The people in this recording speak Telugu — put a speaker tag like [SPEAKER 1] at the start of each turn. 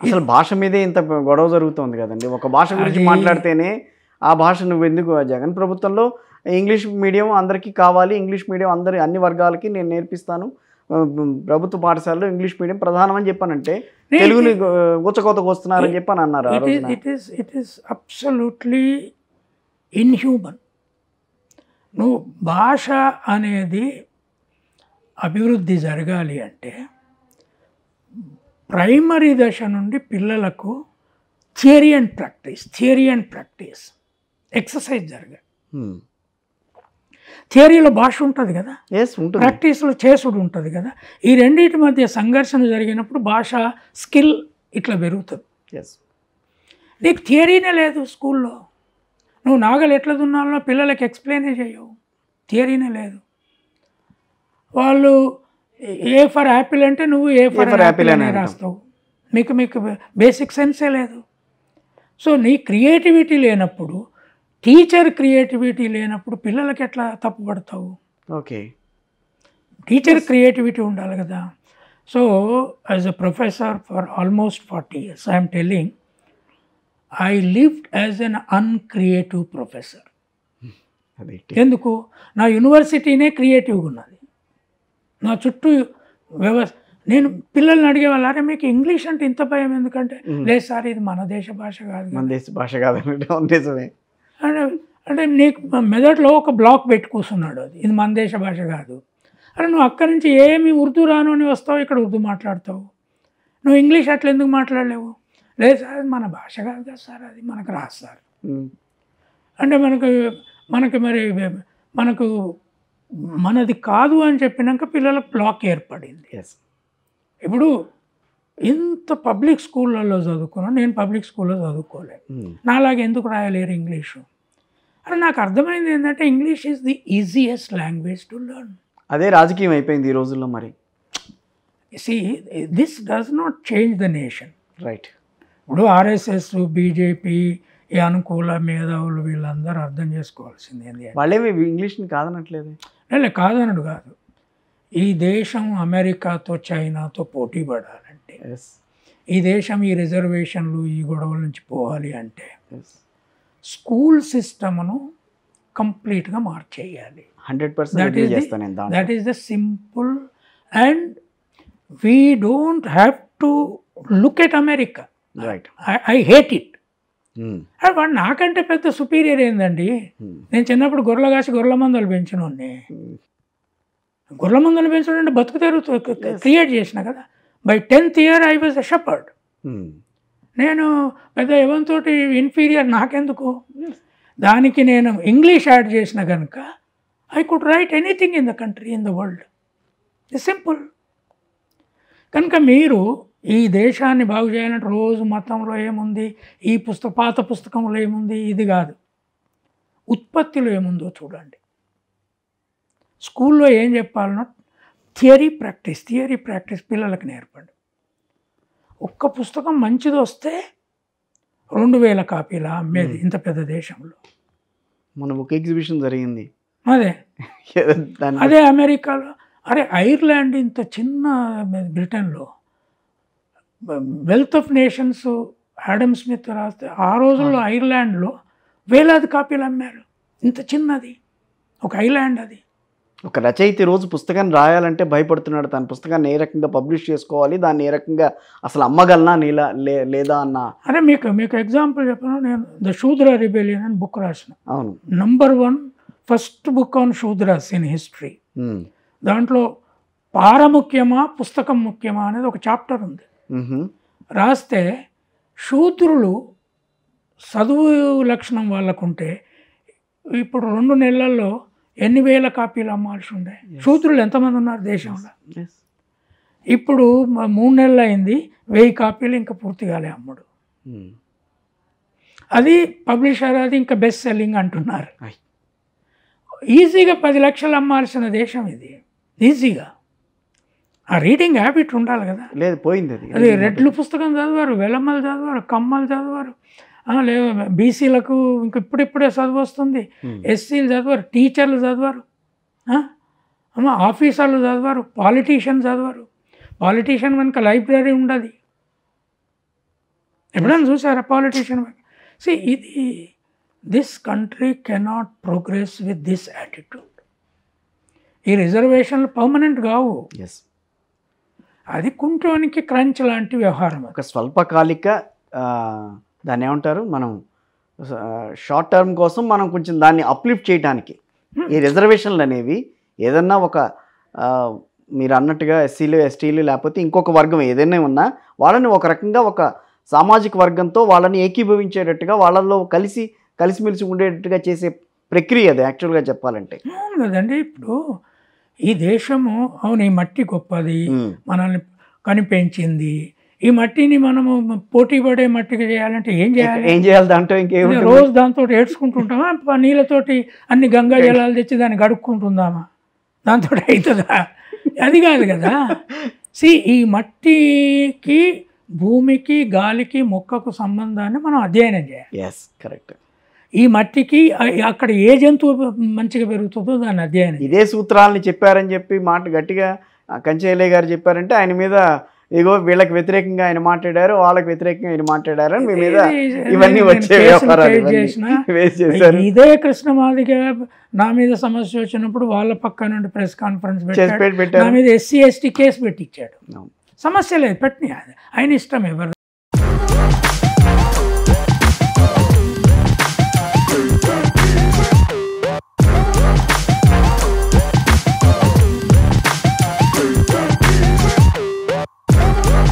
[SPEAKER 1] అసలు భాష మీదే ఇంత గొడవ జరుగుతుంది కదండి. ఒక భాష గురించి మాట్లాడితేనే ఆ భాష నువ్వెందుకు జగన్ ప్రభుత్వంలో ఇంగ్లీష్ మీడియం అందరికీ కావాలి, ఇంగ్లీష్ మీడియం అన్ని వర్గాలకి నేను నేర్పిస్తాను, ప్రభుత్వ పాఠశాలలో ఇంగ్లీష్ మీడియం ప్రధానం అని చెప్పానంటే తెలుగుని ఊచకోతకు వస్తున్నారని చెప్పని అన్నారు ఆ రోజున.
[SPEAKER 2] It is absolutely inhuman. నువ్వు భాష అనేది అభివృద్ధి జరగాలి అంటే ప్రైమరీ దశ నుండి పిల్లలకు థియరీ అండ్ ప్రాక్టీస్ ఎక్సర్సైజ్ జరగాలి. థియరీలో భాష ఉంటుంది కదా, ప్రాక్టీస్లో చేసుడు ఉంటుంది కదా. ఈ రెండింటి మధ్య సంఘర్షణ జరిగినప్పుడు భాష స్కిల్ ఇట్లా పెరుగుతుంది. నీకు థియరీనే లేదు స్కూల్లో, నువ్వు నాగలు ఎట్లా దున్నాలో పిల్లలకి ఎక్స్ప్లెయినే చేయవు, థియరీనే లేదు. వాళ్ళు ఏ ఫర్ యాపిల్ అంటే నువ్వు ఏ ఫర్ యాపిల్ అనే రాస్తావు, మీకు బేసిక్ సెన్సే లేదు. సో నీ క్రియేటివిటీ లేనప్పుడు, టీచర్ క్రియేటివిటీ లేనప్పుడు పిల్లలకి ఎట్లా తప్పుపడతావు?
[SPEAKER 1] ఓకే,
[SPEAKER 2] టీచర్ క్రియేటివిటీ ఉండాలి కదా. So as a professor for almost 40 years I'm telling I lived as an uncreative professor. ఎందుకు? నా యూనివర్సిటీనే క్రియేటివ్గా ఉన్నది, నా చుట్టూ నేను పిల్లల్ని అడిగేవాళ్ళు, అరే మీకు ఇంగ్లీష్ అంటే ఇంత భయం ఎందుకంటే, లేదు సార్ ఇది మన దేశ భాష కాదు,
[SPEAKER 1] మన దేశ భాష కాదు
[SPEAKER 2] అంటే నీకు మెదడులో ఒక బ్లాక్ పెట్టి కూర్చున్నాడు, అది ఇది మన దేశ భాష కాదు. అరే నువ్వు అక్కడి నుంచి ఏమి ఉర్దూ రాను అని వస్తావు, ఇక్కడ ఉర్దూ మాట్లాడతావు, నువ్వు ఇంగ్లీష్ అట్లా ఎందుకు మాట్లాడలేవు? లేదు సార్ అది మన భాష కాదు కదా సార్, అది మనకు రాదు సార్. అంటే మనకు మనది కాదు అని చెప్పినాక పిల్లలకు బ్లాక్ ఏర్పడింది. ఇప్పుడు ఇంత పబ్లిక్ స్కూళ్ళల్లో చదువుకున్నాను, నేను పబ్లిక్ స్కూల్లో చదువుకోలేదు, నాలాగా ఎందుకు రాయలేరు ఇంగ్లీషు? అని నాకు అర్థమైంది ఏంటంటే English is the easiest language to learn.
[SPEAKER 1] అదే రాజకీయం అయిపోయింది ఈ రోజుల్లో. మరి
[SPEAKER 2] see this does not change the nation,
[SPEAKER 1] right?
[SPEAKER 2] ఇప్పుడు ఆర్ఎస్ఎస్, బీజేపీ, ఈ అనుకూల మేధావులు వీళ్ళందరూ అర్థం చేసుకోవాల్సింది ఏంటి,
[SPEAKER 1] వాళ్ళేమి ఇంగ్లీష్ని కాదనట్లేదు.
[SPEAKER 2] కాదనడు కాదు, ఈ దేశం అమెరికాతో చైనాతో పోటీ పడాలంటే, ఈ దేశం ఈ రిజర్వేషన్లు ఈ గొడవల నుంచి పోవాలి అంటే స్కూల్ సిస్టమ్ను కంప్లీట్గా మార్చేయాలి.
[SPEAKER 1] 100%
[SPEAKER 2] that is the simple. And we don't have to look at America. I hate it. వాడు నాకంటే పెద్ద సుపీరియర్ ఏందండి? నేను చిన్నప్పుడు గొర్రెల కాసి గొర్రెల మందలు పెంచినోడిని. గొర్రెల మందలు పెంచడం అంటే బతుకు తెరుతూ క్రియేట్ చేసిన కదా. By 10th year I was a shepherd. నేను పెద్ద ఎవరితోటి ఇన్ఫీరియర్ నాకెందుకు? దానికి నేను ఇంగ్లీష్ యాడ్ చేసిన కనుక I could right anything in the country, in the world. It's simple. కనుక మీరు ఈ దేశాన్ని బాగు చేయాలంటే రోజు మతంలో ఏముంది, ఈ పాత పుస్తకంలో ఏముంది, ఇది కాదు, ఉత్పత్తిలో ఏముందో చూడండి. స్కూల్లో ఏం చెప్పాలనో థియరీ ప్రాక్టీస్ పిల్లలకు నేర్పండి. ఒక్క పుస్తకం మంచిది వస్తే 2000 కాపీల అమ్మేది ఇంత పెద్ద దేశంలో.
[SPEAKER 1] మన బుక్ ఎగ్జిబిషన్ జరిగింది
[SPEAKER 2] అదే అమెరికాలో. అరే ఐర్లాండ్ ఇంత చిన్న, బ్రిటన్లో wealth of nations Adam Smith రాస్తే ఆ రోజుల్లో ఐర్లాండ్లో వేలాది కాపీలు అమ్మారు. ఇంత చిన్నది ఒక ఐలాండ్. అది
[SPEAKER 1] ఒక రచయిత రోజు పుస్తకాన్ని రాయాలంటే భయపడుతున్నాడు. తన పుస్తకాన్ని ఏ రకంగా పబ్లిష్ చేసుకోవాలి, దాన్ని ఏ రకంగా అసలు అమ్మగలనా లేదా అన్న.
[SPEAKER 2] అరే మీకు ఎగ్జాంపుల్ చెప్పను. నేను ద శూద్ర రిబెలియన్ అని బుక్ రాసిన.
[SPEAKER 1] అవును,
[SPEAKER 2] number 1 first book on Shudras in history. దాంట్లో పార ముఖ్యమా పుస్తకం ముఖ్యమా అనేది ఒక చాప్టర్ ఉంది. రాస్తే శూద్రులు చదువు లక్షణం వాళ్ళకుంటే ఇప్పుడు 2 నెలల్లో ఎన్ని వేల కాపీలు అమ్మాల్సి ఉండే. శూద్రులు ఎంతమంది ఉన్నారు దేశంలో? ఇప్పుడు 3 నెలలు అయింది, 1000 కాపీలు ఇంకా పూర్తిగాలే అమ్ముడు. అది పబ్లిషర్ అది ఇంకా బెస్ట్ సెల్లింగ్ అంటున్నారు. ఈజీగా 10 లక్షలు అమ్మాల్సిన దేశం ఇది. ఈజీగా ఆ రీడింగ్ హ్యాబిట్ ఉండాలి కదా.
[SPEAKER 1] లేదు, పోయింది
[SPEAKER 2] అది. రెడ్లు పుస్తకం చదివారు, వెలమ్మలు చదివారు, కమ్మలు చదివారు, లేదు బీసీలకు ఇంక ఇప్పుడిప్పుడే చదువు వస్తుంది, ఎస్సీలు చదివారు, టీచర్లు చదివారు, ఆఫీసర్లు చదివారు, పాలిటీషియన్ చదివారు. పాలిటీషియన్ వెనుక లైబ్రరీ ఉండదు. ఎప్పుడైనా చూసారా పాలిటీషియన్? సి ఇది this country cannot progress with this attitude. ఈ రిజర్వేషన్లు పర్మనెంట్ కావు,
[SPEAKER 1] ఎస్,
[SPEAKER 2] అది కుంటోనికి క్రంచ్ లాంటి వ్యవహారం.
[SPEAKER 1] ఒక స్వల్పకాలిక దాన్ని ఏమంటారు మనం, షార్ట్ టర్మ్ కోసం మనం కొంచెం దాన్ని అప్లిఫ్ట్ చేయడానికి ఈ రిజర్వేషన్లు అనేవి ఏదన్నా ఒక మీరు అన్నట్టుగా ఎస్సీలు ఎస్టీలు లేకపోతే ఇంకొక వర్గం ఏదైనా ఉన్నా వాళ్ళని ఒక రకంగా ఒక సామాజిక వర్గంతో వాళ్ళని ఏకీభవించేటట్టుగా వాళ్ళల్లో కలిసిమెలిసి ఉండేటట్టుగా చేసే ప్రక్రియ అది యాక్చువల్గా చెప్పాలంటే.
[SPEAKER 2] అవును కదండి. ఇప్పుడు ఈ దేశము అవును ఈ మట్టి గొప్పది, మనల్ని కనిపెంచింది, ఈ మట్టిని మనము పోటీ పడే మట్టిగా చేయాలంటే ఏం చేయాలి
[SPEAKER 1] దాంట్లో ఇంకేం
[SPEAKER 2] రోజు దాంతో ఏడ్చుకుంటుంటామా? నీళ్ళతోటి అన్ని గంగా జలాలు తెచ్చి దాన్ని గడుక్కుంటుందామా? దాంతో అవుతుందా? అది కాదు కదా. ఈ మట్టికి భూమికి గాలికి మొక్కకు సంబంధాన్ని మనం అధ్యయనం చేయాలి.
[SPEAKER 1] Yes, correct.
[SPEAKER 2] ఈ మట్టికి అక్కడ ఏ జంతువు మంచిగా పెరుగుతుందో దాన్ని అధ్యయనం.
[SPEAKER 1] ఇదే సూత్రాలని చెప్పారని చెప్పి మాట గట్టిగా కంచెయ్యలయ్య గారు చెప్పారంటే ఆయన మీద ఇగో వీళ్ళకి వ్యతిరేకంగా ఆయన మాట్లాడారు, వాళ్ళకి వ్యతిరేకంగా ఆయన మాట్లాడారు అని మీ మీద ఇవన్నీ వచ్చే వ్యవహారాలు చేశారు.
[SPEAKER 2] ఇదే కృష్ణమాదిగ నా మీద సమస్య వచ్చినప్పుడు వాళ్ళ పక్క నుండి ప్రెస్ కాన్ఫరెన్స్ పెట్టాడు, నా మీద SC ST కేసు పెట్టించాడు. సమస్య లేదు, పెట్టిన ఆయన ఇష్టం ఎవరు